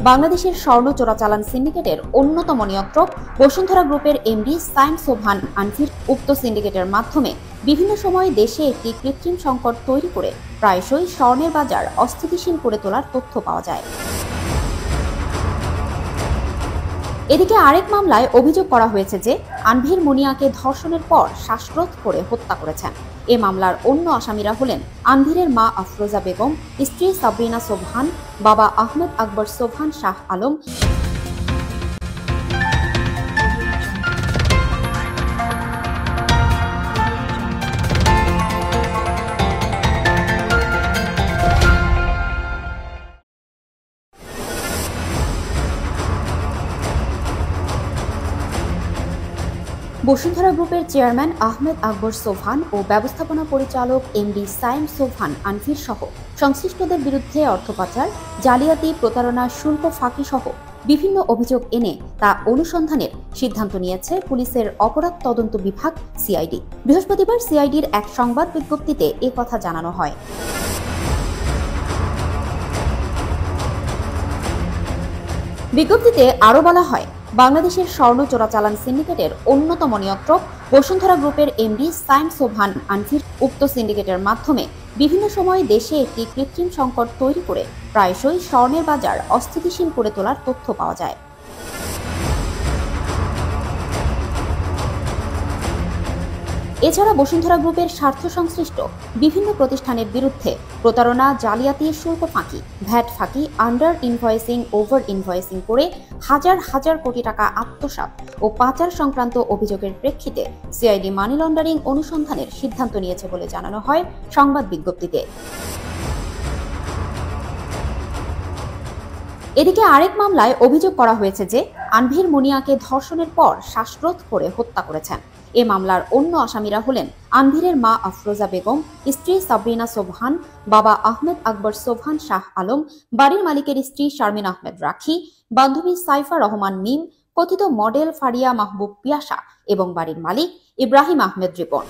বাংলাদেশের স্বর্ণ চোরাচালান সিন্ডিকেটের অন্যতম নিয়ন্ত্রক বসুন্ধরা গ্রুপের এমডি সাইম সোবহান আনভির উক্ত সিন্ডিকেটের মাধ্যমে বিভিন্ন সময় দেশে একটি কৃত্রিম সংকট তৈরি করে প্রায়শই স্বর্ণের বাজার অস্থিতিশীল করে তোলার তথ্য পাওয়া যায়। এদিকে আরেক মামলায় অভিযোগ করা হয়েছে যে আনভির মুনিয়াকে ধর্ষণের পর শ্বাসরোধ করে হত্যা করেছেন। এ মামলার অন্য আসামিরা হলেন আনভিরের মা আফরোজা বেগম, স্ত্রী সাবরিনা সোবহান, বাবা আহমেদ আকবর সোবহান শাহ আলম, বসুন্ধরা গ্রুপের চেয়ারম্যান আহমেদ আকবর সোবহান ও ব্যবস্থাপনা পরিচালক এমডি সাইম সোবহান আনভির সহ সংশ্লিষ্টদের বিরুদ্ধে অর্থ পাচার, জালিয়াতি, প্রতারণা, শুল্ক ফাঁকি সহ বিভিন্ন অভিযোগ এনে তা অনুসন্ধানের সিদ্ধান্ত নিয়েছে পুলিশের অপরাধ তদন্ত বিভাগ সিআইডি। বৃহস্পতিবার সিআইডির এক সংবাদ বিজ্ঞপ্তিতে এ কথা জানানো হয়। বিজ্ঞপ্তিতে আরও বলা হয়, বাংলাদেশের স্বর্ণ চোরাচালান সিন্ডিকেটের অন্যতম নিয়ন্ত্রক বসুন্ধরা গ্রুপের এমডি সাইম সোবহান আনভির উক্ত সিন্ডিকেটের মাধ্যমে বিভিন্ন সময় দেশে একটি কৃত্রিম সংকট তৈরি করে প্রায়শই স্বর্ণের বাজার অস্থিতিশীল করে তোলার তথ্য পাওয়া যায়। এছাড়া বসুন্ধরা গ্রুপের স্বার্থ সংশ্লিষ্ট বিভিন্ন প্রতিষ্ঠানের বিরুদ্ধে প্রতারণা, জালিয়াতি, শুল্ক ফাঁকি, ভ্যাট ফাঁকি, আন্ডার ইনভয়েসিং, ওভার ইনভয়েসিং করে হাজার হাজার কোটি টাকা আত্মসাৎ ও পাচার সংক্রান্ত অভিযোগের প্রেক্ষিতে সিআইডি মানি লন্ডারিং অনুসন্ধানের সিদ্ধান্ত নিয়েছে বলে জানানো হয় সংবাদ বিজ্ঞপ্তিতে। এদিকে আরেক মামলায় অভিযোগ করা হয়েছে যে আনভির মুনিয়াকে ধর্ষণের পর শ্বাসরোধ করে হত্যা করেছেন। এ মামলার অন্য আসামিরা হলেন আনভিরের মা আফরোজা বেগম, স্ত্রী সাবরিনা সোবহান, বাবা আহমেদ আকবর সোবহান শাহ আলম, বাড়ির মালিকের স্ত্রী শারমিন আহমেদ রাখি, বান্ধবী সাইফা রহমান মিম, কথিত মডেল ফারিয়া মাহবুব পিয়াসা এবং বাড়ির মালিক ইব্রাহিম আহমেদ রিপন।